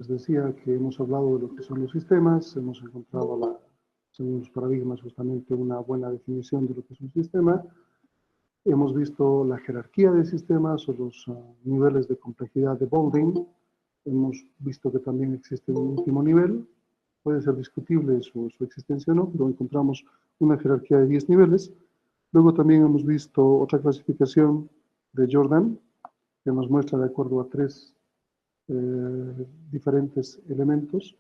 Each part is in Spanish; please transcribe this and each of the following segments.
Les decía que hemos hablado de lo que son los sistemas, hemos encontrado, según los paradigmas, justamente una buena definición de lo que es un sistema. Hemos visto la jerarquía de sistemas o los niveles de complejidad de Boulding. Hemos visto que también existe un último nivel. Puede ser discutible su existencia o no, pero encontramos una jerarquía de 10 niveles. Luego también hemos visto otra clasificación de Jordan, que nos muestra de acuerdo a 3 diferentes elementos,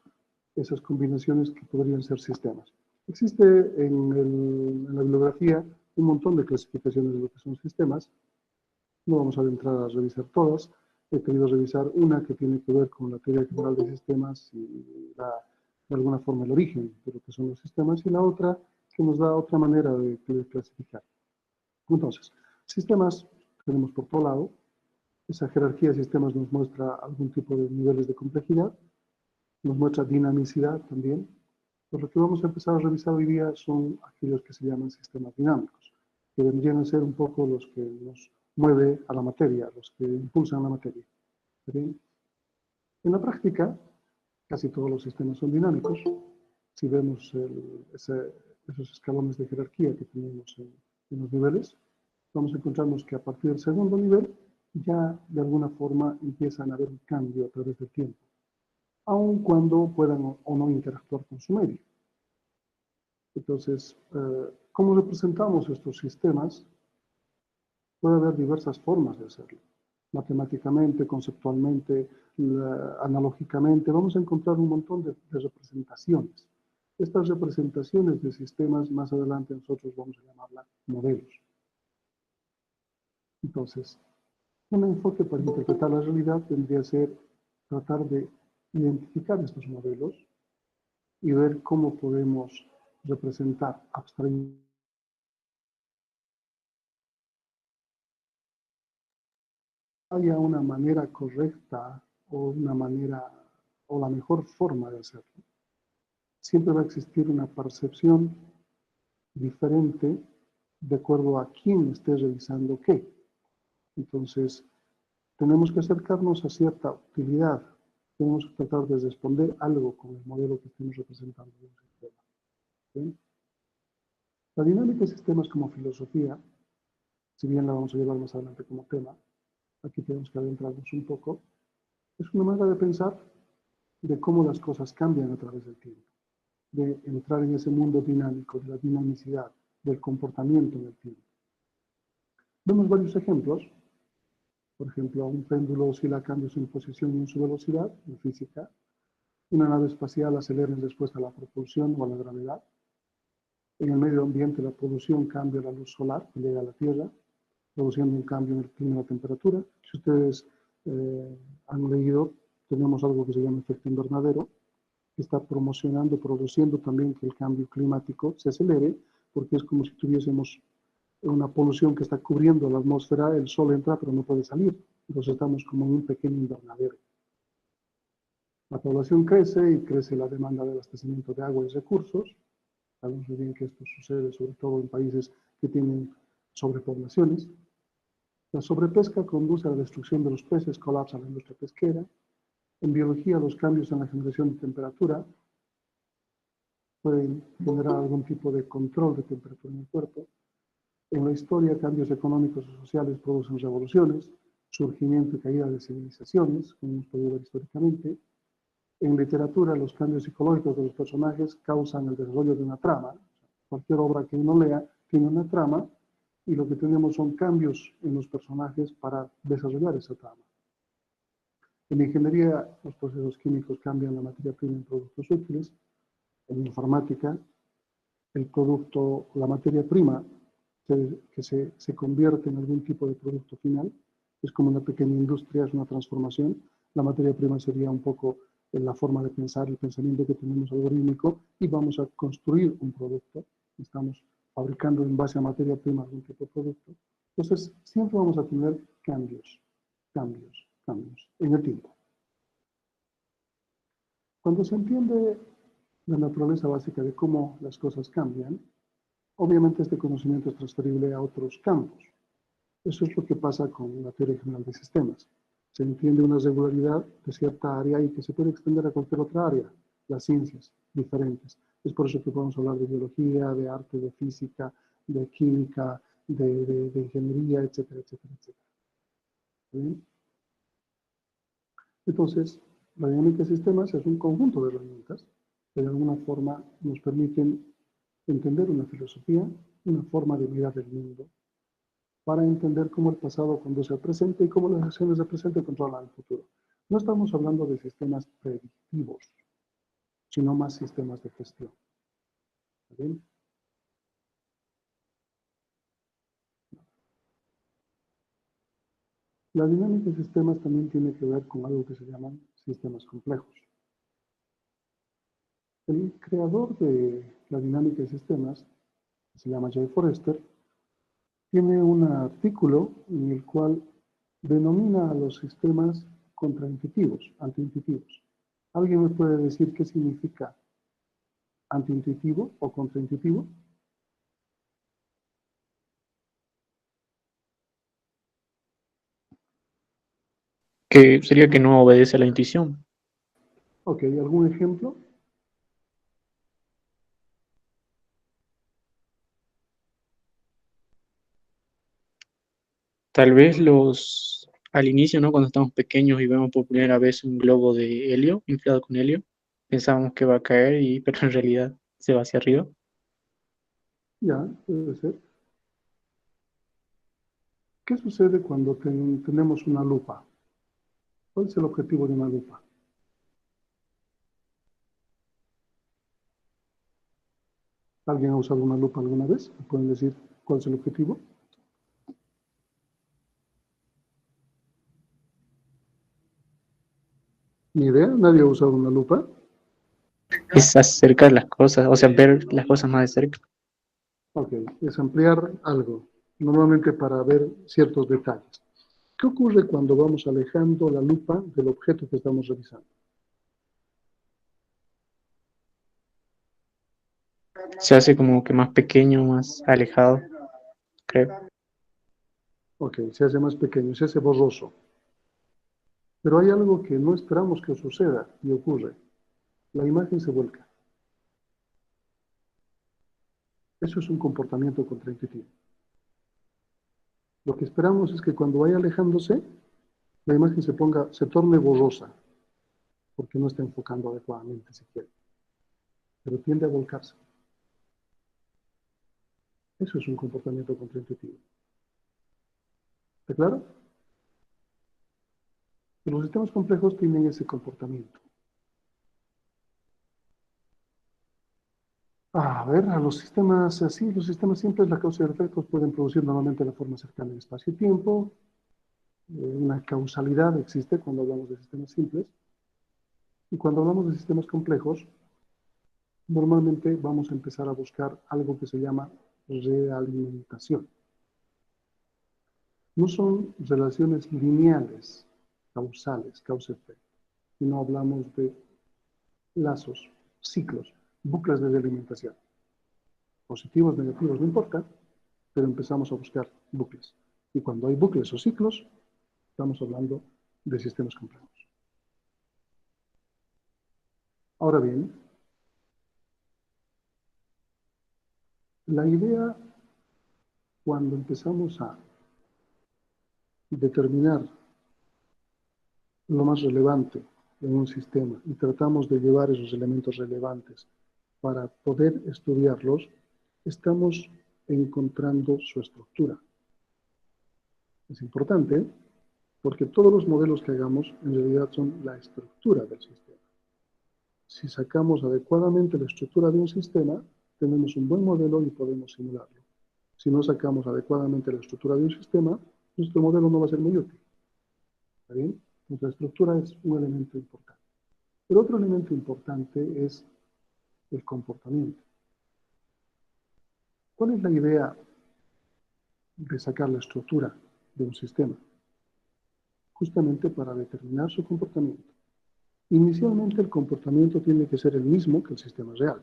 esas combinaciones que podrían ser sistemas. Existe en la bibliografía un montón de clasificaciones de lo que son sistemas. No vamos a entrar a revisar todas. He querido revisar una que tiene que ver con la teoría general de sistemas y de alguna forma el origen de lo que son los sistemas, y la otra que nos da otra manera de clasificar. Entonces, sistemas tenemos por todo lado. Esa jerarquía de sistemas nos muestra algún tipo de niveles de complejidad, nos muestra dinamicidad también. Pero lo que vamos a empezar a revisar hoy día son aquellos que se llaman sistemas dinámicos, que vendrían a ser un poco los que nos mueve a la materia, los que impulsan la materia. ¿Sí? En la práctica, casi todos los sistemas son dinámicos. Si vemos esos escalones de jerarquía que tenemos en los niveles, vamos a encontrarnos que a partir del segundo nivel ya de alguna forma empiezan a haber un cambio a través del tiempo, aun cuando puedan o no interactuar con su medio. Entonces, ¿cómo representamos estos sistemas? Puede haber diversas formas de hacerlo. Matemáticamente, conceptualmente, analógicamente, vamos a encontrar un montón de representaciones. Estas representaciones de sistemas, más adelante nosotros vamos a llamarlas modelos. Entonces, un enfoque para interpretar la realidad tendría que ser tratar de identificar estos modelos y ver cómo podemos representar, abstraer. Haya una manera correcta o una manera o la mejor forma de hacerlo. Siempre va a existir una percepción diferente de acuerdo a quién esté revisando qué. Entonces, tenemos que acercarnos a cierta utilidad. Tenemos que tratar de responder algo con el modelo que estemos representando en un sistema. ¿Sí? La dinámica de sistemas como filosofía, si bien la vamos a llevar más adelante como tema, aquí tenemos que adentrarnos un poco, es una manera de pensar de cómo las cosas cambian a través del tiempo, de entrar en ese mundo dinámico, de la dinamicidad, del comportamiento en el tiempo. Vemos varios ejemplos. Por ejemplo, un péndulo oscila a cambios en posición y en su velocidad, en física. Una nave espacial acelera en respuesta a la propulsión o a la gravedad. En el medio ambiente, la polución cambia la luz solar que llega a la Tierra, produciendo un cambio en el clima y la temperatura. Si ustedes han leído, tenemos algo que se llama efecto invernadero, que está promocionando, produciendo también que el cambio climático se acelere, porque es como si tuviésemos una polución que está cubriendo la atmósfera, el sol entra pero no puede salir, entonces estamos como en un pequeño invernadero. La población crece y crece la demanda de abastecimiento de agua y recursos. Sabemos muy bien que esto sucede sobre todo en países que tienen sobrepoblaciones. La sobrepesca conduce a la destrucción de los peces, colapsa la industria pesquera. En biología, los cambios en la generación de temperatura pueden generar algún tipo de control de temperatura en el cuerpo. En la historia, cambios económicos y sociales producen revoluciones, surgimiento y caída de civilizaciones, como hemos podido ver históricamente. En literatura, los cambios psicológicos de los personajes causan el desarrollo de una trama. Cualquier obra que uno lea tiene una trama, y lo que tenemos son cambios en los personajes para desarrollar esa trama. En ingeniería, los procesos químicos cambian la materia prima en productos útiles. En informática, el producto, la materia prima que se convierte en algún tipo de producto final, es como una pequeña industria, es una transformación. La materia prima sería un poco la forma de pensar, el pensamiento que tenemos algorítmico, y vamos a construir un producto. Estamos fabricando en base a materia prima algún tipo de producto. Entonces, siempre vamos a tener cambios en el tiempo. Cuando se entiende la naturaleza básica de cómo las cosas cambian, obviamente este conocimiento es transferible a otros campos. Eso es lo que pasa con la teoría general de sistemas. Se entiende una regularidad de cierta área y que se puede extender a cualquier otra área, las ciencias diferentes. Es por eso que podemos hablar de biología, de arte, de física, de química, de ingeniería, etcétera, etcétera, etcétera. ¿Bien? Entonces, la dinámica de sistemas es un conjunto de herramientas que de alguna forma nos permiten entender una filosofía, una forma de mirar el mundo, para entender cómo el pasado conduce al presente y cómo las acciones del presente controlan el futuro. No estamos hablando de sistemas predictivos, sino más sistemas de gestión. ¿Bien? La dinámica de sistemas también tiene que ver con algo que se llaman sistemas complejos. El creador de la dinámica de sistemas, que se llama Jay Forrester, tiene un artículo en el cual denomina a los sistemas contraintuitivos, antiintuitivos. ¿Alguien me puede decir qué significa antiintuitivo o contraintuitivo? Que sería que no obedece a la intuición. Ok, ¿algún ejemplo? Tal vez al inicio, ¿no? Cuando estamos pequeños y vemos por primera vez un globo de helio, inflado con helio, pensamos que va a caer, pero en realidad se va hacia arriba. Ya, puede ser. ¿Qué sucede cuando tenemos una lupa? ¿Cuál es el objetivo de una lupa? ¿Alguien ha usado una lupa alguna vez? ¿Me pueden decir cuál es el objetivo? Ni idea, nadie ha usado una lupa. Es acercar las cosas, o sea, ver las cosas más de cerca. Ok, es ampliar algo, normalmente para ver ciertos detalles. ¿Qué ocurre cuando vamos alejando la lupa del objeto que estamos revisando? Se hace como que más pequeño, más alejado, creo. Ok, se hace más pequeño, se hace borroso. Pero hay algo que no esperamos que suceda y ocurre. La imagen se vuelca. Eso es un comportamiento contraintuitivo. Lo que esperamos es que cuando vaya alejándose, la imagen se torne borrosa, porque no está enfocando adecuadamente siquiera, pero tiende a volcarse. Eso es un comportamiento contraintuitivo. ¿Está claro? Y los sistemas complejos tienen ese comportamiento. A ver, a los sistemas así, los sistemas simples, la causa y el efecto pueden producir normalmente la forma cercana en espacio y tiempo. Una causalidad existe cuando hablamos de sistemas simples. Y cuando hablamos de sistemas complejos, normalmente vamos a empezar a buscar algo que se llama realimentación. No son relaciones lineales, causales, causa-efecto, sino hablamos de lazos, ciclos, bucles de realimentación. Positivos, negativos, no importa, pero empezamos a buscar bucles. Y cuando hay bucles o ciclos, estamos hablando de sistemas complejos. Ahora bien, la idea, cuando empezamos a determinar lo más relevante en un sistema y tratamos de llevar esos elementos relevantes para poder estudiarlos, estamos encontrando su estructura. Es importante porque todos los modelos que hagamos en realidad son la estructura del sistema. Si sacamos adecuadamente la estructura de un sistema, tenemos un buen modelo y podemos simularlo. Si no sacamos adecuadamente la estructura de un sistema, nuestro modelo no va a ser muy útil. ¿Está bien? Entonces, la estructura es un elemento importante. El otro elemento importante es el comportamiento. ¿Cuál es la idea de sacar la estructura de un sistema? Justamente para determinar su comportamiento. Inicialmente el comportamiento tiene que ser el mismo que el sistema real.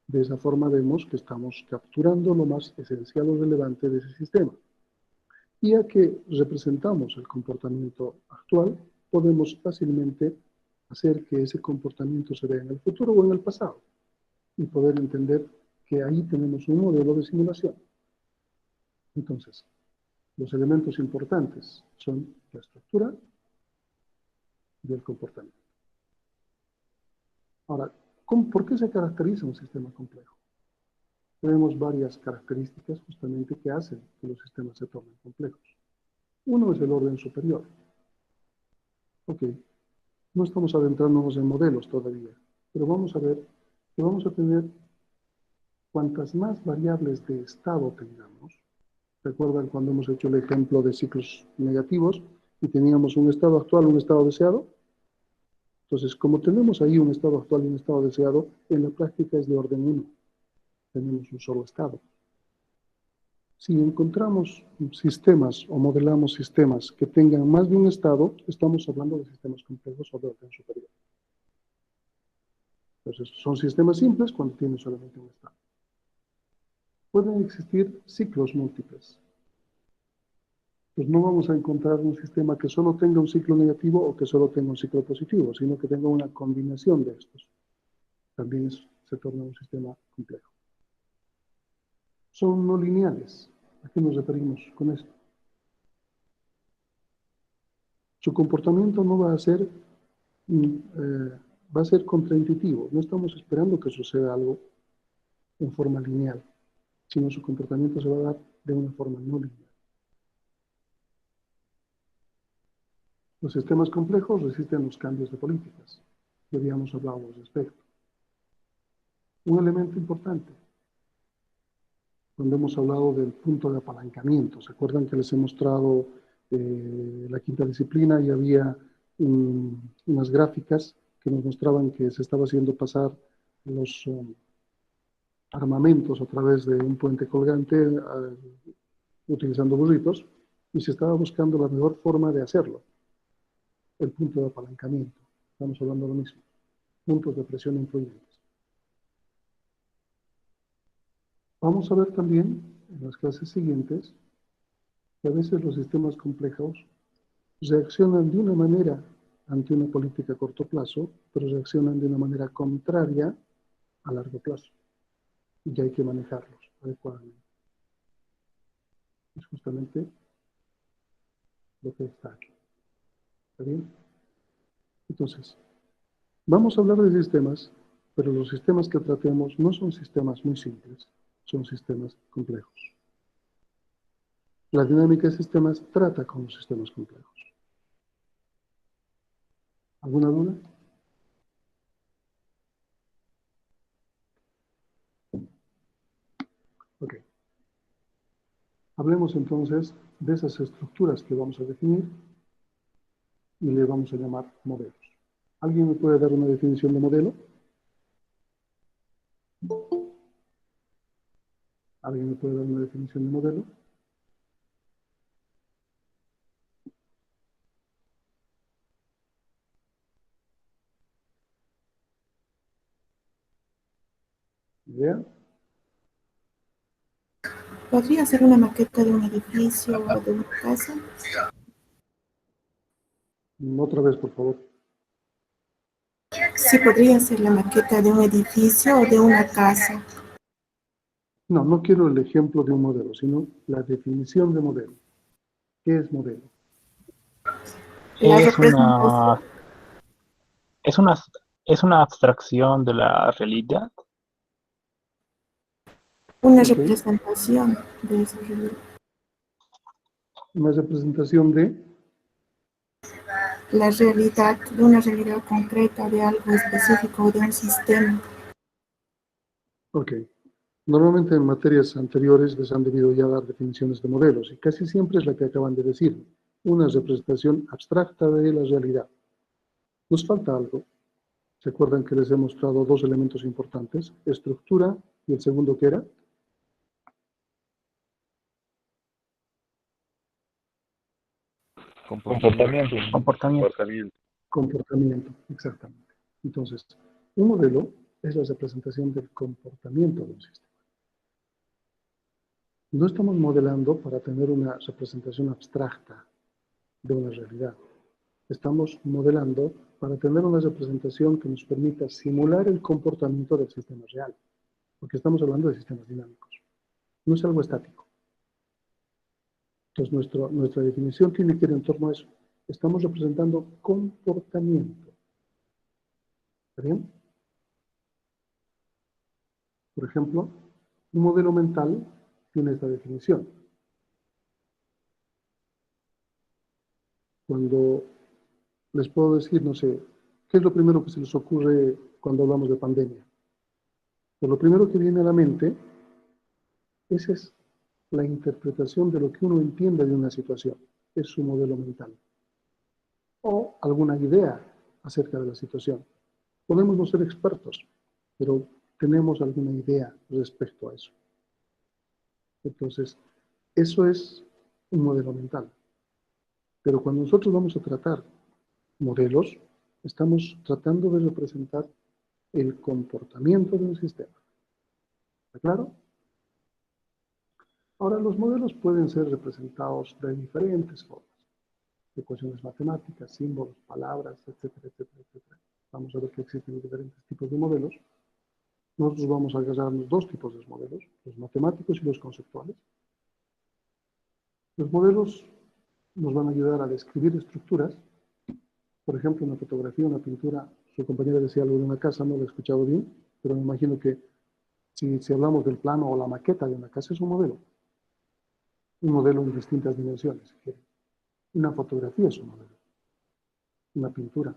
De esa forma vemos que estamos capturando lo más esencial o relevante de ese sistema. Y ya que representamos el comportamiento actual, podemos fácilmente hacer que ese comportamiento se vea en el futuro o en el pasado y poder entender que ahí tenemos un modelo de simulación. Entonces, los elementos importantes son la estructura y el comportamiento. Ahora, ¿por qué se caracteriza un sistema complejo? Tenemos varias características justamente que hacen que los sistemas se tornen complejos. Uno es el orden superior. Ok, no estamos adentrándonos en modelos todavía, pero vamos a ver que vamos a tener cuantas más variables de estado tengamos. ¿Recuerdan cuando hemos hecho el ejemplo de ciclos negativos y teníamos un estado actual, un estado deseado? Entonces, como tenemos ahí un estado actual y un estado deseado, en la práctica es de orden 1. Tenemos un solo estado. Si encontramos sistemas o modelamos sistemas que tengan más de un estado, estamos hablando de sistemas complejos o de orden superior. Entonces, son sistemas simples cuando tienen solamente un estado. Pueden existir ciclos múltiples. Pues no vamos a encontrar un sistema que solo tenga un ciclo negativo o que solo tenga un ciclo positivo, sino que tenga una combinación de estos. También se torna un sistema complejo. Son no lineales. ¿A qué nos referimos con esto? Su comportamiento no va a ser, va a ser contraintuitivo. No estamos esperando que suceda algo en forma lineal, sino su comportamiento se va a dar de una forma no lineal. Los sistemas complejos resisten los cambios de políticas. Ya habíamos hablado al respecto. Un elemento importante, cuando hemos hablado del punto de apalancamiento, ¿se acuerdan que les he mostrado la quinta disciplina y había unas gráficas que nos mostraban que se estaba haciendo pasar los armamentos a través de un puente colgante utilizando burritos y se estaba buscando la mejor forma de hacerlo, el punto de apalancamiento? Estamos hablando de lo mismo, puntos de presión influyentes. Vamos a ver también en las clases siguientes que a veces los sistemas complejos reaccionan de una manera ante una política a corto plazo, pero reaccionan de una manera contraria a largo plazo y que hay que manejarlos adecuadamente. Es justamente lo que está aquí. ¿Está bien? Entonces, vamos a hablar de sistemas, pero los sistemas que tratemos no son sistemas muy simples, son sistemas complejos. La dinámica de sistemas trata con los sistemas complejos. ¿Alguna duda? Ok. Hablemos entonces de esas estructuras que vamos a definir y le vamos a llamar modelos. ¿Alguien me puede dar una definición de modelo? ¿Alguien me puede dar una definición de modelo? ¿Idea? ¿Podría ser una maqueta de un edificio o de una casa? Otra vez, por favor. Sí, podría ser la maqueta de un edificio o de una casa. No, no quiero el ejemplo de un modelo, sino la definición de modelo. ¿Qué es modelo? La Es representación, una, es una, es una abstracción de la realidad. una Ok. representación de esa realidad. Una representación de... La realidad, de una realidad concreta, de algo específico, de un sistema. Ok. Normalmente en materias anteriores les han debido ya dar definiciones de modelos y casi siempre es la que acaban de decir, una representación abstracta de la realidad. Nos falta algo. ¿Se acuerdan que les he mostrado dos elementos importantes? Estructura y el segundo, ¿qué era? Comportamiento. Comportamiento. Comportamiento, exactamente. Entonces, un modelo es la representación del comportamiento de un sistema. No estamos modelando para tener una representación abstracta de una realidad. Estamos modelando para tener una representación que nos permita simular el comportamiento del sistema real, porque estamos hablando de sistemas dinámicos. No es algo estático. Entonces, nuestra definición tiene que ir en torno a eso. Estamos representando comportamiento. ¿Está bien? Por ejemplo, un modelo mental tiene esta definición. Cuando les puedo decir, no sé, ¿qué es lo primero que se les ocurre cuando hablamos de pandemia? Pues lo primero que viene a la mente, esa es la interpretación de lo que uno entiende de una situación. Es su modelo mental. O alguna idea acerca de la situación. Podemos no ser expertos, pero tenemos alguna idea respecto a eso. Entonces, eso es un modelo mental. Pero cuando nosotros vamos a tratar modelos, estamos tratando de representar el comportamiento de un sistema. ¿Está claro? Ahora, los modelos pueden ser representados de diferentes formas. Ecuaciones matemáticas, símbolos, palabras, etcétera, etcétera, etcétera. Vamos a ver que existen diferentes tipos de modelos. Nosotros vamos a agarrarnos dos tipos de modelos, los matemáticos y los conceptuales. Los modelos nos van a ayudar a describir estructuras. Por ejemplo, una fotografía, una pintura. Su compañera decía algo de una casa, no lo he escuchado bien, pero me imagino que si hablamos del plano o la maqueta de una casa, es un modelo. Un modelo en distintas dimensiones, si quieren. Una fotografía es un modelo. Una pintura,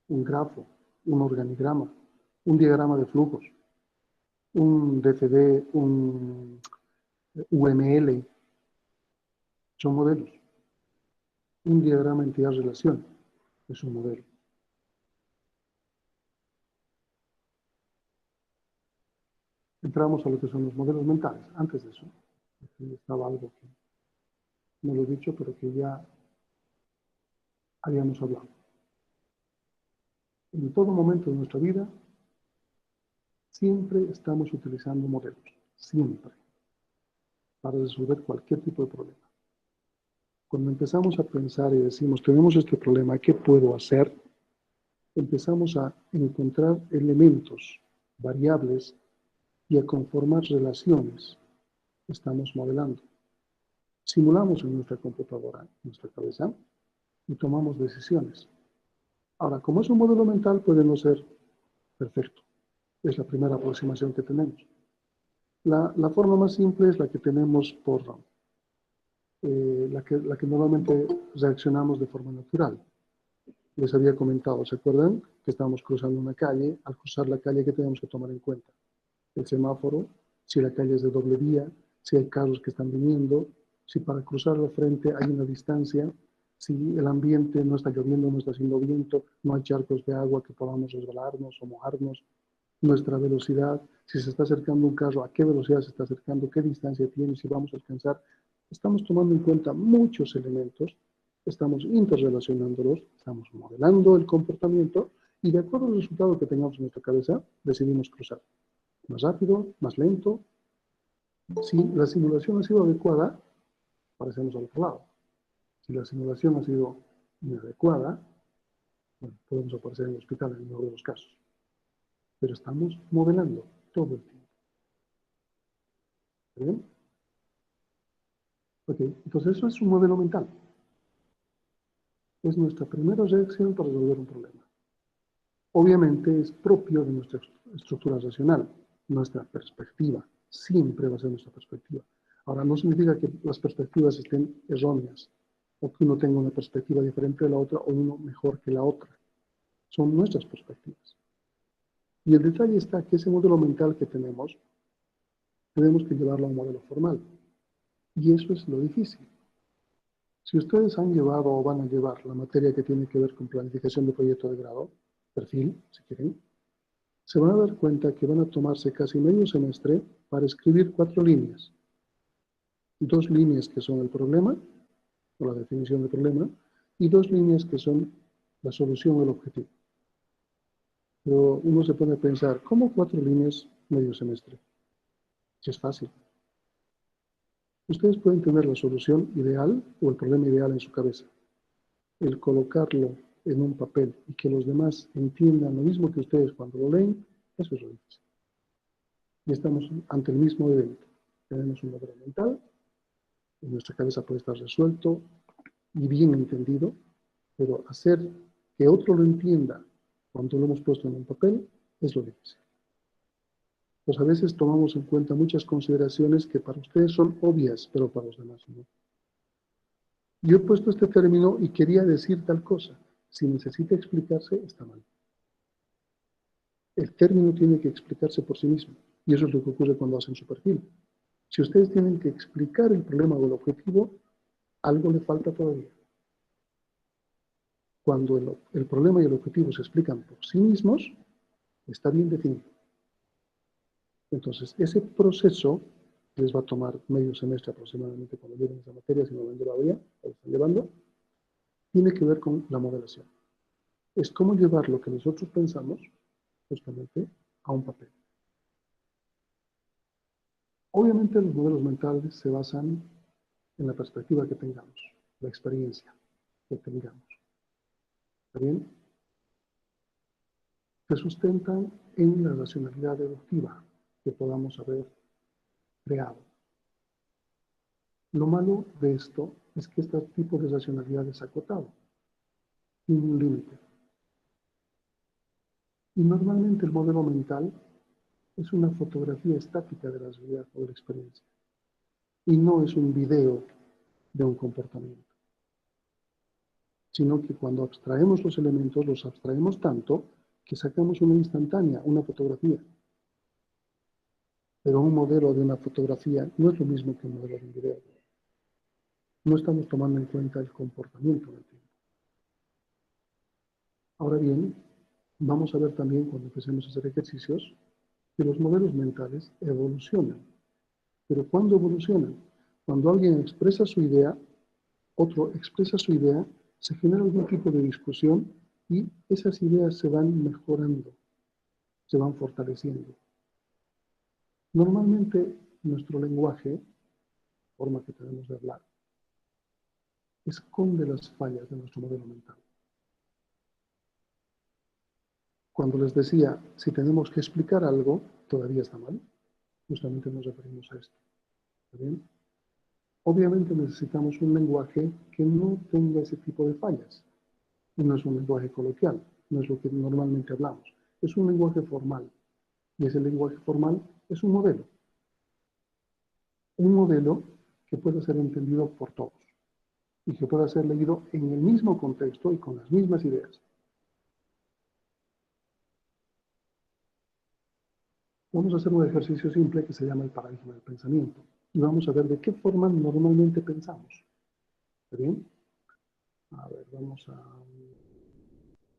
un grafo, un organigrama, un diagrama de flujos, un DFD, un UML, son modelos. Un diagrama entidad-relación es un modelo. Entramos a lo que son los modelos mentales. Antes de eso, aquí estaba algo que no lo he dicho, pero que ya habíamos hablado. En todo momento de nuestra vida, siempre estamos utilizando modelos. Siempre. Para resolver cualquier tipo de problema. Cuando empezamos a pensar y decimos, tenemos este problema, ¿qué puedo hacer? Empezamos a encontrar elementos, variables, y a conformar relaciones. Estamos modelando. Simulamos en nuestra computadora, en nuestra cabeza, y tomamos decisiones. Ahora, como es un modelo mental, puede no ser perfecto. Es la primera aproximación que tenemos. La forma más simple es la que tenemos por la que normalmente reaccionamos de forma natural. Les había comentado, ¿se acuerdan? Que estábamos cruzando una calle. Al cruzar la calle, ¿qué tenemos que tomar en cuenta? El semáforo, si la calle es de doble vía, si hay carros que están viniendo, si para cruzar la frente hay una distancia, si el ambiente no está lloviendo, no está haciendo viento, no hay charcos de agua que podamos resbalarnos o mojarnos, nuestra velocidad, si se está acercando un carro, a qué velocidad se está acercando, qué distancia tiene, si vamos a alcanzar. Estamos tomando en cuenta muchos elementos, estamos interrelacionándolos, estamos modelando el comportamiento y de acuerdo al resultado que tengamos en nuestra cabeza, decidimos cruzar. Más rápido, más lento. Si la simulación ha sido adecuada, aparecemos al otro lado. Si la simulación ha sido inadecuada, bueno, podemos aparecer en el hospital en el mejor de los casos. Pero estamos modelando todo el tiempo. ¿Está bien? Ok, entonces eso es un modelo mental. Es nuestra primera reacción para resolver un problema. Obviamente es propio de nuestra estructura racional, nuestra perspectiva. Siempre va a ser nuestra perspectiva. Ahora, no significa que las perspectivas estén erróneas o que uno tenga una perspectiva diferente de la otra o uno mejor que la otra. Son nuestras perspectivas. Y el detalle está que ese modelo mental que tenemos que llevarlo a un modelo formal. Y eso es lo difícil. Si ustedes han llevado o van a llevar la materia que tiene que ver con planificación de proyecto de grado, perfil, si quieren, se van a dar cuenta que van a tomarse casi medio semestre para escribir 4 líneas. 2 líneas que son el problema, o la definición del problema, y 2 líneas que son la solución o el objetivo. Pero uno se pone a pensar, ¿cómo 4 líneas medio semestre? Si es fácil. Ustedes pueden tener la solución ideal o el problema ideal en su cabeza. El colocarlo en un papel y que los demás entiendan lo mismo que ustedes cuando lo leen, eso es lo difícil. Y estamos ante el mismo evento. Tenemos un modelo mental, en nuestra cabeza puede estar resuelto y bien entendido, pero hacer que otro lo entienda cuando lo hemos puesto en un papel es lo difícil. Pues a veces tomamos en cuenta muchas consideraciones que para ustedes son obvias, pero para los demás no. Yo he puesto este término y quería decir tal cosa. Si necesita explicarse, está mal. El término tiene que explicarse por sí mismo. Y eso es lo que ocurre cuando hacen su perfil. Si ustedes tienen que explicar el problema o el objetivo, algo le falta todavía. Cuando el problema y el objetivo se explican por sí mismos, está bien definido. Entonces, ese proceso les va a tomar medio semestre aproximadamente cuando lleven esa materia, si no lo han llevado ya, o lo están llevando, tiene que ver con la modelación. Es cómo llevar lo que nosotros pensamos justamente a un papel. Obviamente los modelos mentales se basan en la perspectiva que tengamos, la experiencia que tengamos. ¿Está bien? Se sustentan en la racionalidad deductiva que podamos haber creado. Lo malo de esto es que este tipo de racionalidad es acotado, tiene un límite. Y normalmente el modelo mental es una fotografía estática de la realidad o de la experiencia. Y no es un video de un comportamiento. Sino que cuando abstraemos los elementos, los abstraemos tanto que sacamos una instantánea, una fotografía. Pero un modelo de una fotografía no es lo mismo que un modelo de un video. No estamos tomando en cuenta el comportamiento del tiempo. Ahora bien, vamos a ver también cuando empecemos a hacer ejercicios que los modelos mentales evolucionan. Pero ¿cuándo evolucionan? Cuando alguien expresa su idea, otro expresa su idea, se genera algún tipo de discusión y esas ideas se van mejorando, se van fortaleciendo. Normalmente nuestro lenguaje, la forma que tenemos de hablar, esconde las fallas de nuestro modelo mental. Cuando les decía, si tenemos que explicar algo, todavía está mal, justamente nos referimos a esto. ¿Está bien? Obviamente necesitamos un lenguaje que no tenga ese tipo de fallas. Y no es un lenguaje coloquial, no es lo que normalmente hablamos. Es un lenguaje formal. Y ese lenguaje formal es un modelo. Un modelo que puede ser entendido por todos y que pueda ser leído en el mismo contexto y con las mismas ideas. Vamos a hacer un ejercicio simple que se llama el paradigma del pensamiento. Y vamos a ver de qué forma normalmente pensamos. ¿Está bien? A ver, vamos a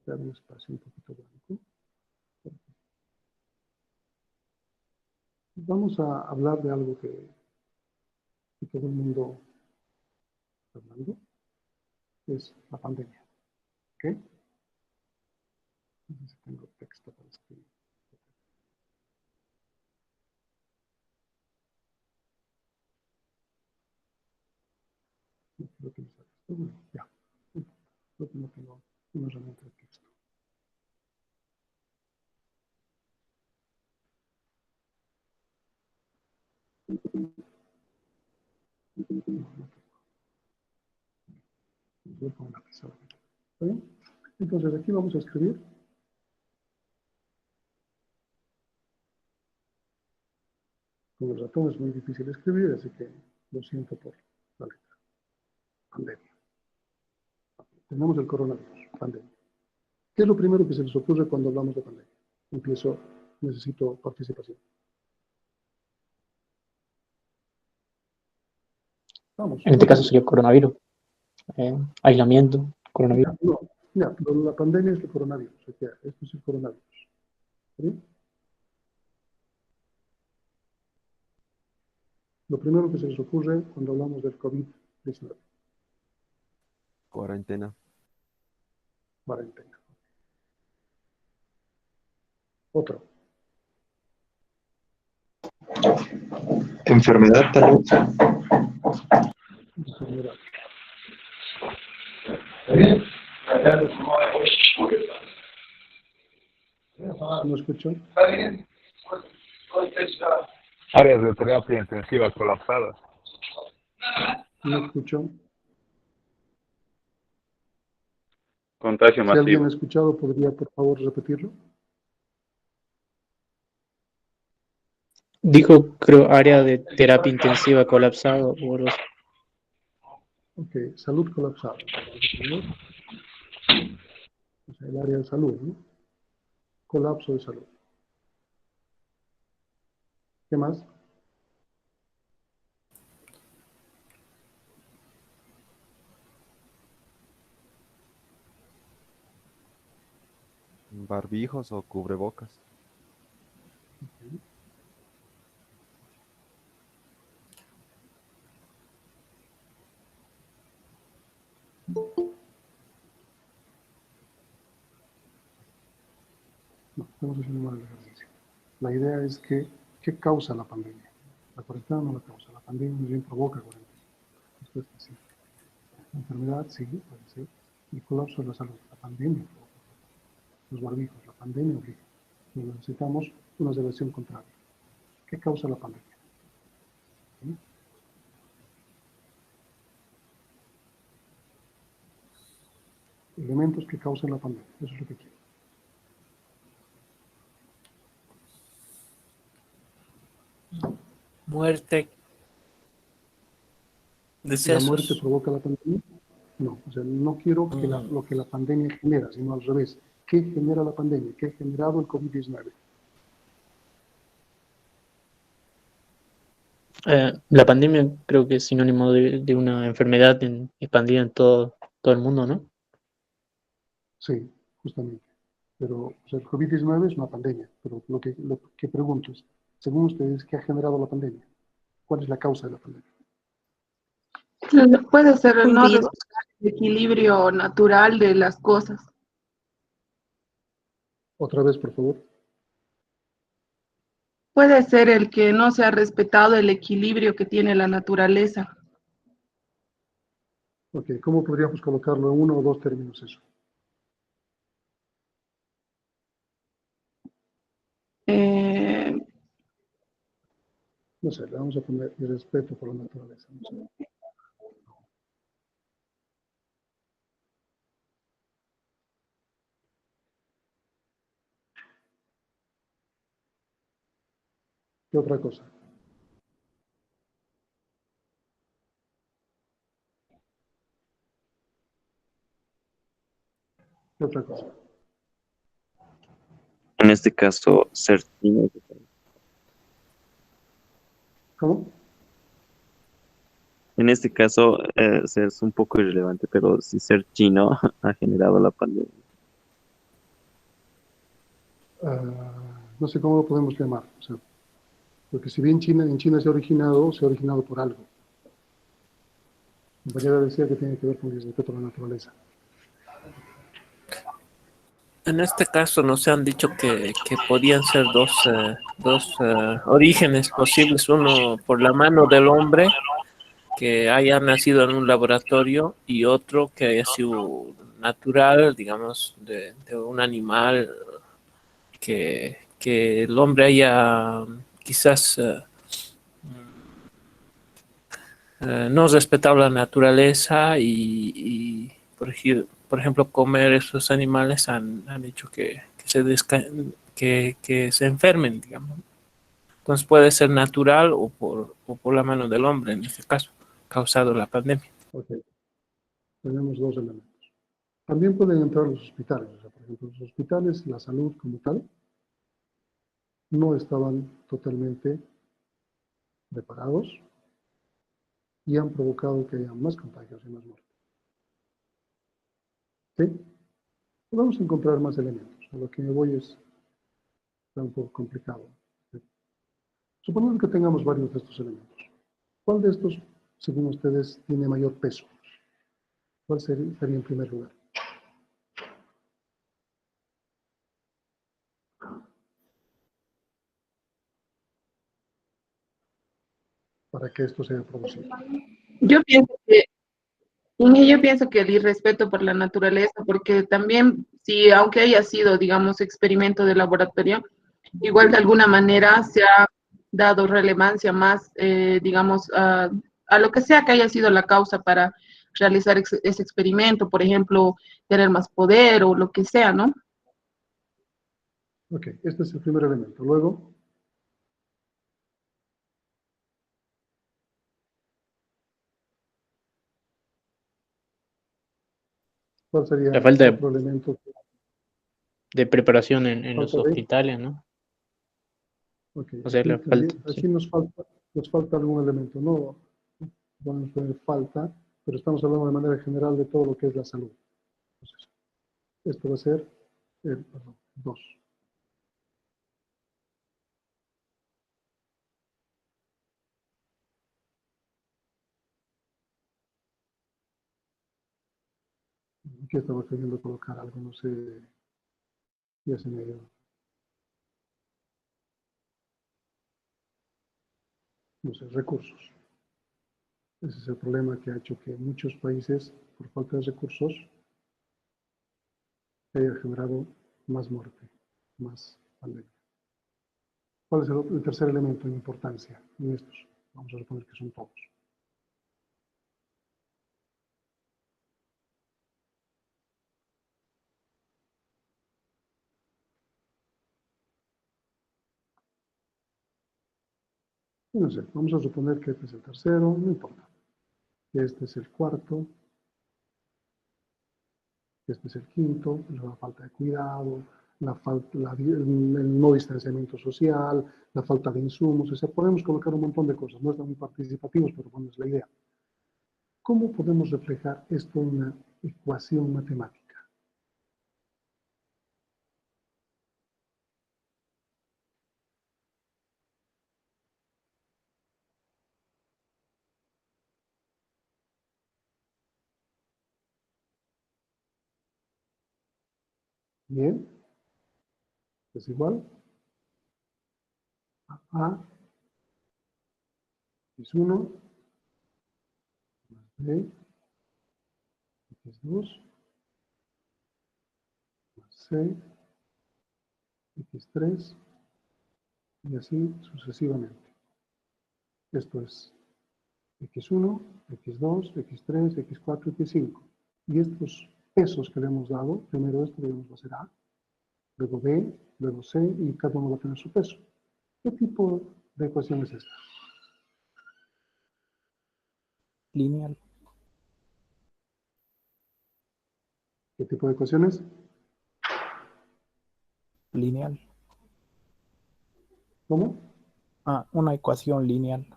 dar un espacio un poquito blanco. Vamos a hablar de algo que todo el mundo está hablando, que es la pandemia. ¿Ok? No sé si tengo texto para escribir. No quiero utilizar esto. Bueno, ya. Creo que no tengo una herramienta de texto. No, no tengo. Voy con una pizarra. ¿Está bien? Entonces aquí vamos a escribir. Con el ratón es muy difícil escribir, así que lo siento por la letra. Pandemia. Tenemos el coronavirus, pandemia. ¿Qué es lo primero que se les ocurre cuando hablamos de pandemia? Necesito participación. Vamos. En este caso sería coronavirus, aislamiento, coronavirus. No, ya, pero la pandemia es el coronavirus. O sea, esto es el coronavirus. ¿Sí? Lo primero que se les ocurre cuando hablamos del COVID-19. Cuarentena. Cuarentena. Otro. Enfermedad tal vez. Enfermedad. ¿No escuchó? Áreas de terapia intensiva colapsadas. ¿No escuchó? Contagio Si alguien masivo. ha escuchado, ¿podría por favor repetirlo? Dijo, creo, área de terapia intensiva colapsado o algo así. Ok, salud colapsada. O sea, el área de salud, ¿no? Colapso de salud. ¿Qué más? Barbijos o cubrebocas. No, estamos haciendo mal el ejercicio. La idea es que, ¿qué causa la pandemia? La cuarentena no la causa, la pandemia más bien provoca cuarentena. Respuesta sí. La enfermedad sí, puede ser. El colapso de la salud, la pandemia provoca. Los barbijos, la pandemia obliga. Pero necesitamos una relación contraria. ¿Qué causa la pandemia? ¿Sí? Elementos que causan la pandemia, eso es lo que quiero. Muerte, ¿La muerte decesos. provoca la pandemia? No, o sea, no quiero que lo que la pandemia genera, sino al revés. ¿Qué genera la pandemia? ¿Qué ha generado el COVID-19? La pandemia creo que es sinónimo de una enfermedad expandida en todo el mundo, ¿no? Sí, justamente. Pero o sea, el COVID-19 es una pandemia, pero lo que pregunto es, según ustedes, ¿qué ha generado la pandemia? ¿Cuál es la causa de la pandemia? Puede ser el Un no virus. respetar el equilibrio natural de las cosas. Otra vez, por favor. Puede ser el que no se ha respetado el equilibrio que tiene la naturaleza. Ok, ¿cómo podríamos colocarlo en uno o dos términos eso? Eh, No sé, le vamos a poner el respeto por la naturaleza. No sé. ¿Qué otra cosa? ¿Qué otra cosa? En este caso, ser chino. ¿Cómo? En este caso, es un poco irrelevante, pero si ser chino ha generado la pandemia. No sé cómo lo podemos llamar. O sea, porque si bien en China se ha originado por algo. Mi compañera decía que tiene que ver con el respeto a la naturaleza. En este caso nos han dicho que podían ser dos orígenes posibles, uno por la mano del hombre que haya nacido en un laboratorio y otro que haya sido natural, digamos, de un animal que el hombre haya quizás no respetado la naturaleza por ejemplo, comer esos animales han hecho que se enfermen, digamos. Entonces puede ser natural o por la mano del hombre, en este caso, causado la pandemia. Ok, tenemos dos elementos. También pueden entrar los hospitales. O sea, por ejemplo, los hospitales, la salud como tal, no estaban totalmente preparados y han provocado que haya más contagios y más muertes. ¿Sí? Vamos a encontrar más elementos. A lo que me voy está un poco complicado. ¿Sí? Suponiendo que tengamos varios de estos elementos. ¿Cuál de estos, según ustedes, tiene mayor peso? ¿Cuál sería en primer lugar? para que esto sea producido. Yo pienso que el irrespeto por la naturaleza, porque también, si aunque haya sido, digamos, experimento de laboratorio, igual de alguna manera se ha dado relevancia más, digamos, a lo que sea que haya sido la causa para realizar ese experimento, por ejemplo, tener más poder o lo que sea, ¿no? Ok, este es el primer elemento. Luego, ¿cuál sería La falta otro elemento? de preparación en los Falta de... hospitales, ¿no? Ok, O sea, aquí la falta, también, aquí sí. nos falta algún elemento, no falta, pero estamos hablando de manera general de todo lo que es la salud. Entonces, esto va a ser el 2. Aquí estaba queriendo colocar algo, no sé, ya se me dio. No sé, recursos. Ese es el problema que ha hecho que muchos países, por falta de recursos, haya generado más muerte, más pandemia. ¿Cuál es el tercer elemento en importancia en estos? Vamos a suponer que son todos. No sé, vamos a suponer que este es el tercero, no importa. Este es el cuarto, este es el quinto, la falta de cuidado, el no distanciamiento social, la falta de insumos, o sea, podemos colocar un montón de cosas, no están muy participativos, pero bueno, es la idea. ¿Cómo podemos reflejar esto en una ecuación matemática? Bien, es igual a A es 1 más B es 2 más C x3 y así sucesivamente. Esto es x1, x2, x3, x4, x5. Y estos pesos que le hemos dado, primero esto digamos va a ser A, luego B, luego C y cada uno va a tener su peso. ¿Qué tipo de ecuación es esta? Lineal. ¿Qué tipo de ecuación es? Lineal. ¿Cómo? Una ecuación lineal.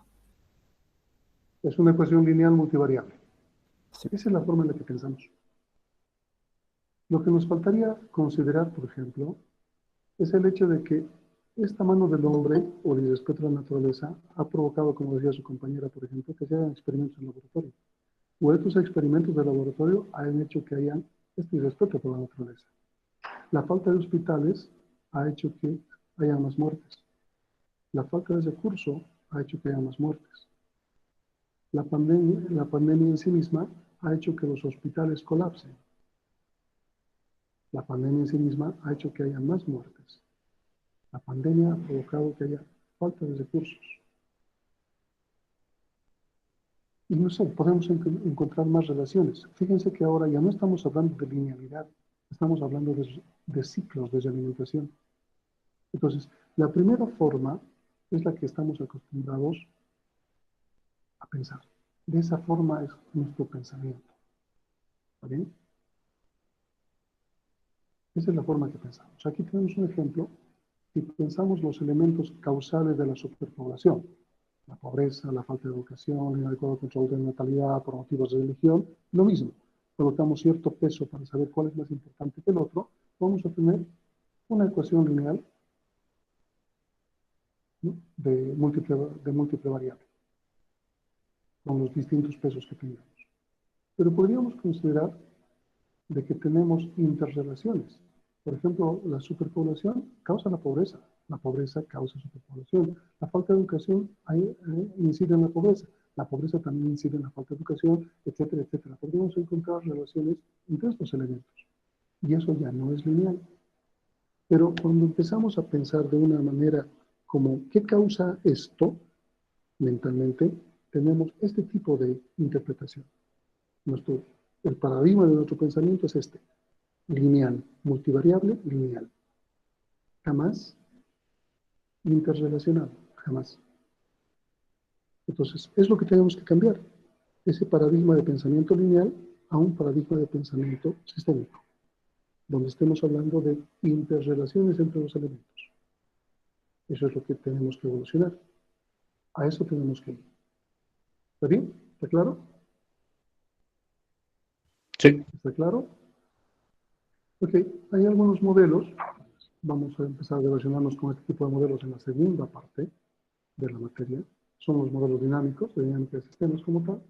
Es una ecuación lineal multivariable. Sí. Esa es la forma en la que pensamos. Lo que nos faltaría considerar, por ejemplo, es el hecho de que esta mano del hombre o el irrespeto a la naturaleza ha provocado, como decía su compañera, por ejemplo, que se hagan experimentos en laboratorio. O estos experimentos de laboratorio han hecho que hayan este irrespeto por la naturaleza. La falta de hospitales ha hecho que haya más muertes. La falta de recursos ha hecho que haya más muertes. La pandemia en sí misma ha hecho que los hospitales colapsen. La pandemia en sí misma ha hecho que haya más muertes. La pandemia ha provocado que haya falta de recursos. Y no sé, podemos encontrar más relaciones. Fíjense que ahora ya no estamos hablando de linealidad, estamos hablando de ciclos de alimentación. Entonces, la primera forma es la que estamos acostumbrados a pensar. De esa forma es nuestro pensamiento. ¿Está bien? Esa es la forma que pensamos. Aquí tenemos un ejemplo. Si pensamos los elementos causales de la superpoblación, la pobreza, la falta de educación, el inadecuado control de natalidad por motivos de religión, lo mismo. Colocamos cierto peso para saber cuál es más importante que el otro, vamos a tener una ecuación lineal, ¿no?, de múltiple variable, con los distintos pesos que tengamos. Pero podríamos considerar de que tenemos interrelaciones. Por ejemplo, la superpoblación causa la pobreza, La pobreza causa superpoblación. La falta de educación incide en la pobreza. La pobreza también incide en la falta de educación, etcétera, etcétera. Podríamos encontrar relaciones entre estos elementos. Y eso ya no es lineal. Pero cuando empezamos a pensar de una manera como, ¿qué causa esto mentalmente? Tenemos este tipo de interpretación. El paradigma de nuestro pensamiento es este: lineal, multivariable, lineal. Jamás interrelacionado, jamás. Entonces, es lo que tenemos que cambiar, ese paradigma de pensamiento lineal a un paradigma de pensamiento sistémico, donde estemos hablando de interrelaciones entre los elementos. Eso es lo que tenemos que evolucionar. A eso tenemos que ir. ¿Está bien? ¿Está claro? Sí. ¿Está claro? Ok, hay algunos modelos. Vamos a empezar a relacionarnos con este tipo de modelos en la segunda parte de la materia. Son los modelos dinámicos, de dinámica de sistemas como tal.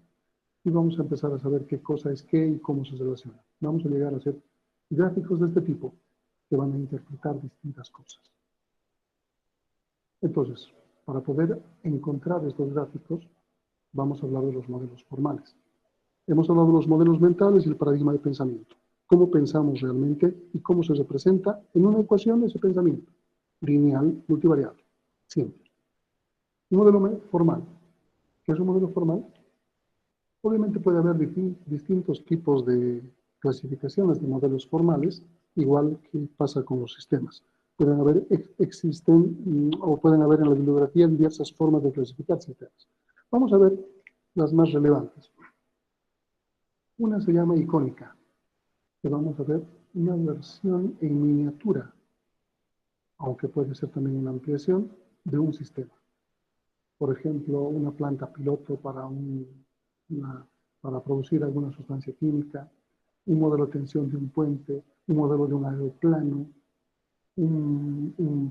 Y vamos a empezar a saber qué cosa es qué y cómo se relaciona. Vamos a llegar a hacer gráficos de este tipo que van a interpretar distintas cosas. Entonces, para poder encontrar estos gráficos, vamos a hablar de los modelos formales. Hemos hablado de los modelos mentales y el paradigma de pensamiento. Cómo pensamos realmente y cómo se representa en una ecuación ese pensamiento. Lineal, multivariable. Siempre. Un modelo formal. ¿Qué es un modelo formal? Obviamente puede haber distintos tipos de clasificaciones de modelos formales, igual que pasa con los sistemas. Pueden haber, o pueden haber en la bibliografía diversas formas de clasificar sistemas. Vamos a ver las más relevantes. Una se llama icónica, que vamos a ver una versión en miniatura, aunque puede ser también una ampliación de un sistema. Por ejemplo, una planta piloto para producir alguna sustancia química, un modelo de tensión de un puente, un modelo de un aeroplano,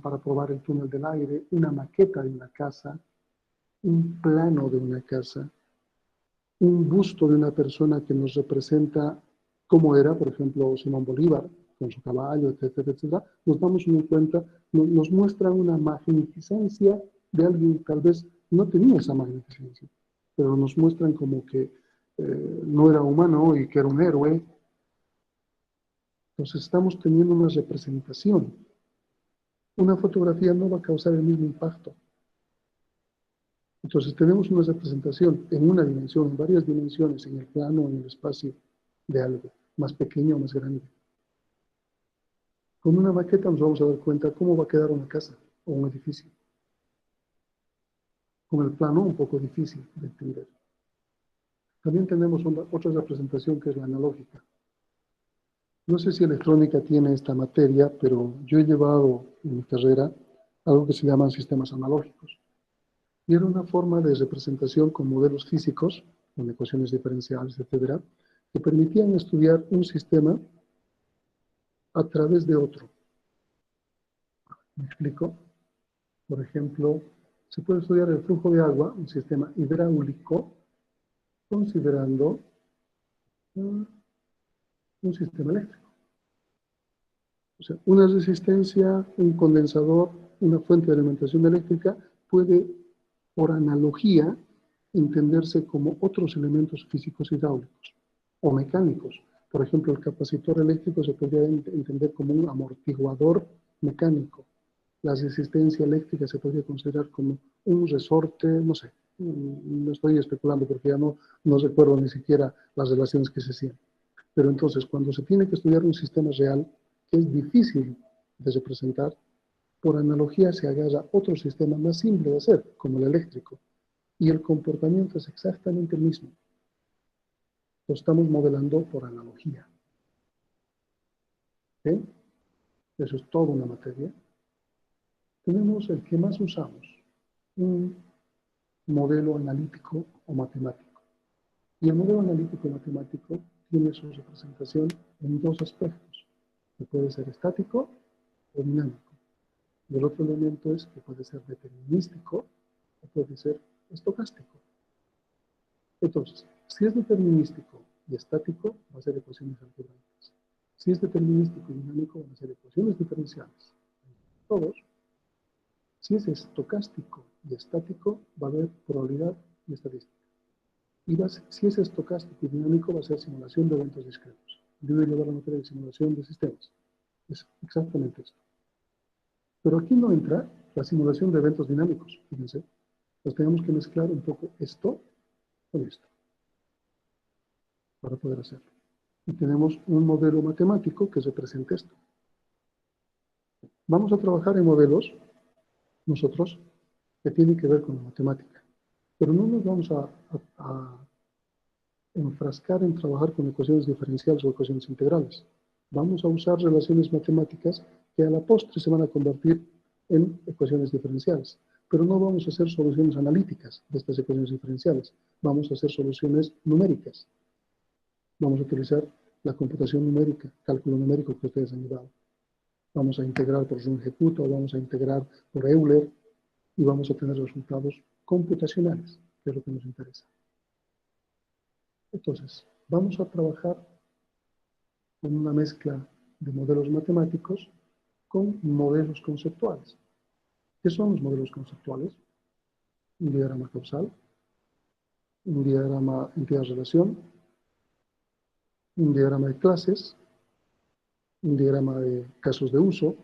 para probar el túnel del aire, una maqueta de una casa, un plano de una casa, un busto de una persona que nos representa cómo era, por ejemplo, Simón Bolívar, con su caballo, etcétera, etcétera. Nos damos cuenta, nos muestra una magnificencia de alguien que tal vez no tenía esa magnificencia, pero nos muestran como que no era humano y que era un héroe. Entonces estamos teniendo una representación. Una fotografía no va a causar el mismo impacto. Entonces tenemos una representación en una dimensión, en varias dimensiones, en el plano, en el espacio de algo, más pequeño o más grande. Con una maqueta nos vamos a dar cuenta cómo va a quedar una casa o un edificio. Con el plano un poco difícil de entender. También tenemos otra representación que es la analógica. No sé si electrónica tiene esta materia, pero yo he llevado en mi carrera algo que se llaman sistemas analógicos. Y era una forma de representación con modelos físicos, con ecuaciones diferenciales, etcétera, que permitían estudiar un sistema a través de otro. ¿Me explico? Por ejemplo, se puede estudiar el flujo de agua, un sistema hidráulico, considerando un sistema eléctrico. O sea, una resistencia, un condensador, una fuente de alimentación eléctrica puede, por analogía, entenderse como otros elementos físicos hidráulicos o mecánicos. Por ejemplo, el capacitor eléctrico se podría entender como un amortiguador mecánico. La resistencia eléctrica se podría considerar como un resorte, no sé, no estoy especulando porque ya no recuerdo ni siquiera las relaciones que se hacían. Pero entonces, cuando se tiene que estudiar un sistema real, que es difícil de representar, por analogía se agarra otro sistema más simple de hacer, como el eléctrico, y el comportamiento es exactamente el mismo. Lo estamos modelando por analogía. ¿Okay? Eso es toda una materia. Tenemos el que más usamos, un modelo analítico o matemático. Y el modelo analítico y matemático tiene su representación en dos aspectos, que puede ser estático o dinámico. Y el otro elemento es que puede ser determinístico o puede ser estocástico. Entonces, si es determinístico y estático, va a ser ecuaciones algebraicas. Si es determinístico y dinámico, van a ser ecuaciones diferenciales. Todos. Si es estocástico y estático, va a haber probabilidad y estadística. Y si es estocástico y dinámico, va a ser simulación de eventos discretos. Yo voy a llevar la materia de simulación de sistemas. Es exactamente esto. Pero aquí no entra la simulación de eventos dinámicos. Fíjense, pues tenemos que mezclar un poco esto con esto para poder hacerlo. Y tenemos un modelo matemático que representa esto. Vamos a trabajar en modelos, nosotros, que tienen que ver con la matemática. Pero no nos vamos a enfrascar en trabajar con ecuaciones diferenciales o ecuaciones integrales. Vamos a usar relaciones matemáticas que a la postre se van a convertir en ecuaciones diferenciales. Pero no vamos a hacer soluciones analíticas de estas ecuaciones diferenciales. Vamos a hacer soluciones numéricas. Vamos a utilizar la computación numérica, cálculo numérico que ustedes han llevado. Vamos a integrar por Runge-Kutta, vamos a integrar por Euler y vamos a tener resultados computacionales, que es lo que nos interesa. Entonces, vamos a trabajar con una mezcla de modelos matemáticos con modelos conceptuales. ¿Qué son los modelos conceptuales? Un diagrama causal, un diagrama entidad-relación, un diagrama de clases, un diagrama de casos de uso.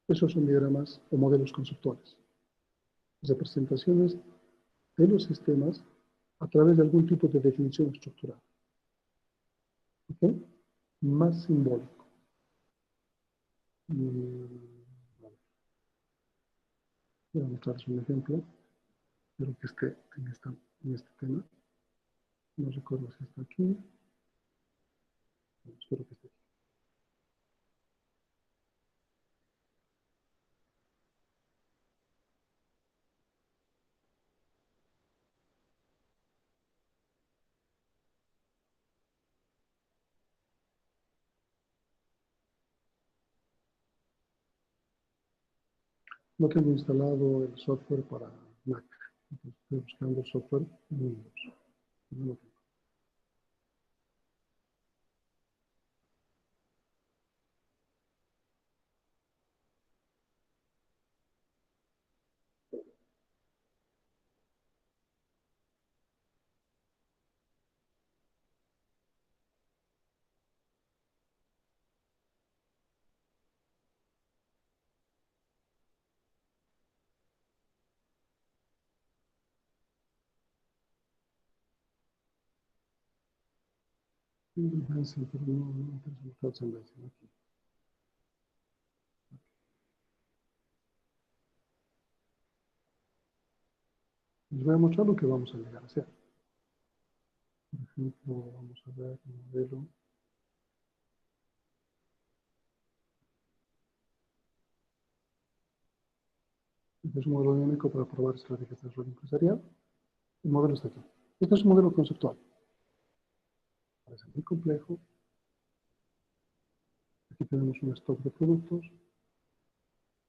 Esos son diagramas o modelos conceptuales. Representaciones de los sistemas a través de algún tipo de definición estructural. ¿Ok? Más simbólico. Voy a mostrarles un ejemplo. Espero que esté en este tema. No recuerdo si está aquí. Espero que esté aquí. No tengo instalado el software para Mac. Entonces estoy buscando software en Windows. No lo tengo. Tengo el Hansen, pero no me interesa mostrar el Hansen aquí. Les voy a mostrar lo que vamos a llegar a hacer. Por ejemplo, vamos a ver el modelo. Este es un modelo dinámico para probar estrategias de desarrollo empresarial. El modelo está aquí. Este es un modelo conceptual. Parece muy complejo. Aquí tenemos un stock de productos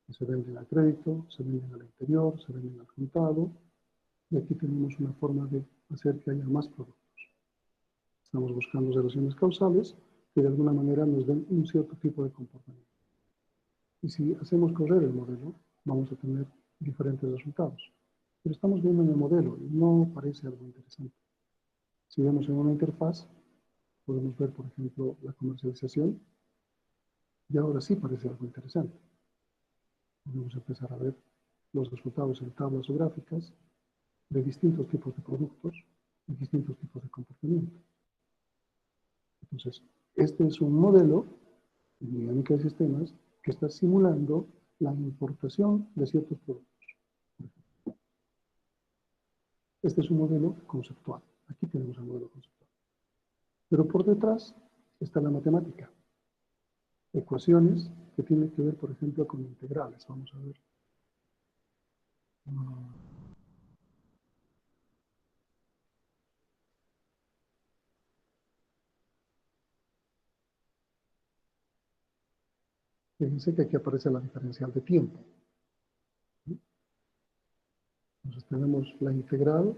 que se venden a crédito, se venden al interior, se venden al contado. Y aquí tenemos una forma de hacer que haya más productos. Estamos buscando relaciones causales que de alguna manera nos den un cierto tipo de comportamiento. Y si hacemos correr el modelo, vamos a tener diferentes resultados. Pero estamos viendo en el modelo y no parece algo interesante. Si vemos en una interfaz, podemos ver, por ejemplo, la comercialización. Y ahora sí parece algo interesante. Podemos empezar a ver los resultados en tablas o gráficas de distintos tipos de productos y distintos tipos de comportamiento. Entonces, este es un modelo de dinámica de sistemas que está simulando la importación de ciertos productos. Este es un modelo conceptual. Aquí tenemos el modelo conceptual. Pero por detrás está la matemática. Ecuaciones que tienen que ver, por ejemplo, con integrales. Vamos a ver. Fíjense que aquí aparece la diferencial de tiempo. Entonces tenemos la integral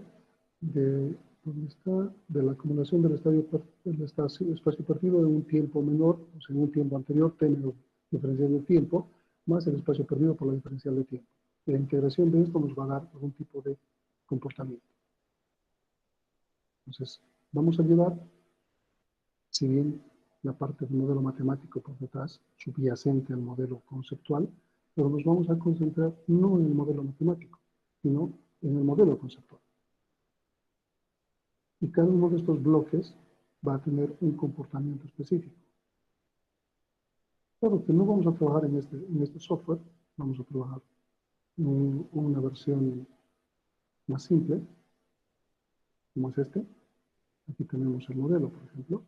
de, ¿dónde está? De la acumulación del espacio partido en un tiempo menor, o sea, en un tiempo anterior, t menos diferencial del tiempo, más el espacio perdido por la diferencial de tiempo. Y la integración de esto nos va a dar algún tipo de comportamiento. Entonces, vamos a llevar, si bien la parte del modelo matemático por detrás, subyacente al modelo conceptual, pero nos vamos a concentrar no en el modelo matemático, sino en el modelo conceptual. Y cada uno de estos bloques va a tener un comportamiento específico. Claro que no vamos a trabajar en este software, vamos a trabajar en una versión más simple, como es este. Aquí tenemos el modelo, por ejemplo.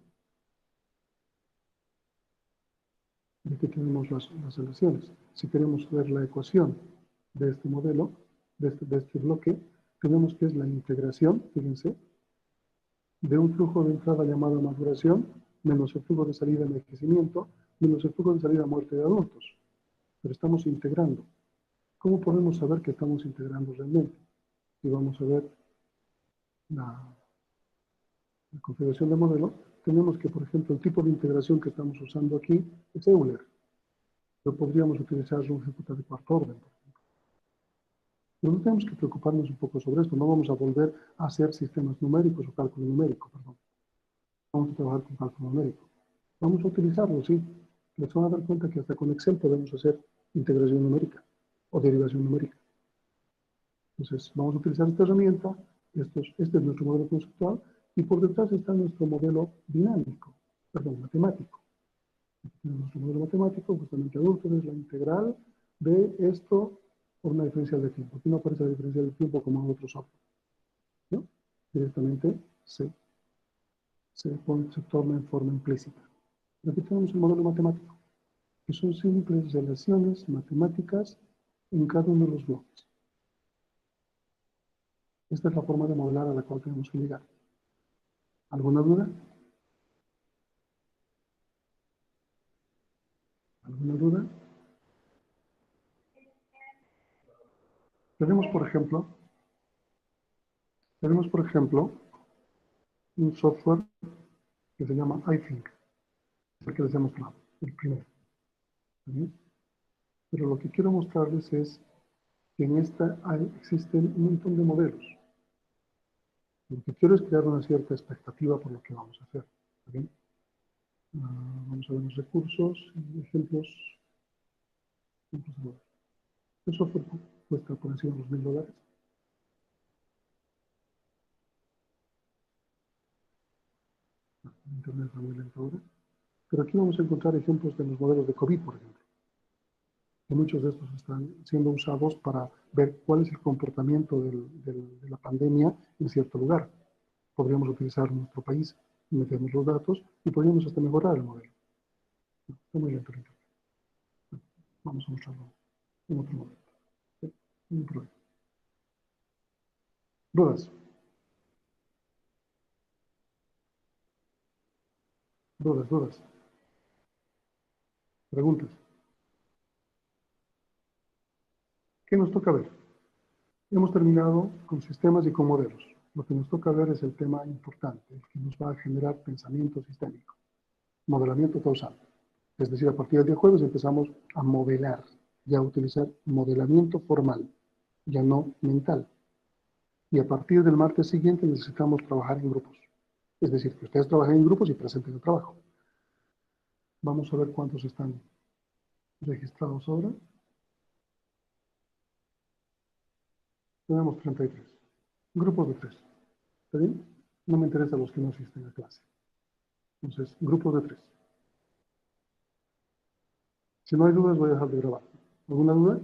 Y aquí tenemos las relaciones. Si queremos ver la ecuación de este modelo, de este bloque, tenemos que es la integración, fíjense, de un flujo de entrada llamado maduración, menos el flujo de salida envejecimiento, menos el flujo de salida muerte de adultos. Pero estamos integrando. ¿Cómo podemos saber que estamos integrando realmente? Y vamos a ver la configuración de modelo. Tenemos que, por ejemplo, el tipo de integración que estamos usando aquí es Euler. Pero podríamos utilizar un ejecuta de cuarto orden, por ejemplo. Pero no tenemos que preocuparnos un poco sobre esto. No vamos a volver a hacer sistemas numéricos o cálculo numérico, perdón. Vamos a trabajar con cálculo numérico. Vamos a utilizarlo, sí. Les van a dar cuenta que hasta con Excel podemos hacer integración numérica o derivación numérica. Entonces, vamos a utilizar esta herramienta. Este es nuestro modelo conceptual. Y por detrás está nuestro modelo dinámico, perdón, matemático. Aquí tenemos nuestro modelo matemático, justamente adulto, es la integral de esto por una diferencial de tiempo. Aquí no aparece la diferencial de tiempo como en otro software, ¿no? Directamente se torna en forma implícita. Pero aquí tenemos el modelo matemático, que son simples relaciones matemáticas en cada uno de los bloques. Esta es la forma de modelar a la cual tenemos que llegar. ¿Alguna duda? ¿Alguna duda? Tenemos, por ejemplo, un software que se llama iThink, es el que les he mostrado, el primero. ¿Sí? Pero lo que quiero mostrarles es que en esta existen un montón de modelos. Lo que quiero es crear una cierta expectativa por lo que vamos a hacer. ¿Sí? Vamos a ver los recursos y ejemplos. El software cuesta por encima de los $1000. Internet está muy lento ahora. Pero aquí vamos a encontrar ejemplos de los modelos de COVID, por ejemplo. Que muchos de estos están siendo usados para ver cuál es el comportamiento de la pandemia en cierto lugar. Podríamos utilizar nuestro país, metemos los datos y podríamos hasta mejorar el modelo. Está muy lento el internet. Vamos a mostrarlo en otro momento. ¿Sí? No hay problema. ¿Dudas? ¿Dudas? ¿Preguntas? ¿Qué nos toca ver? Hemos terminado con sistemas y con modelos. Lo que nos toca ver es el tema importante, el que nos va a generar pensamiento sistémico, modelamiento causal. Es decir, a partir del día jueves empezamos a modelar y a utilizar modelamiento formal, ya no mental. Y a partir del martes siguiente necesitamos trabajar en grupos. Es decir, que ustedes trabajen en grupos y presenten el trabajo. Vamos a ver cuántos están registrados ahora. Tenemos 33. Grupos de 3. ¿Está bien? No me interesan los que no asisten a clase. Entonces, grupos de 3. Si no hay dudas, voy a dejar de grabar. ¿Alguna duda?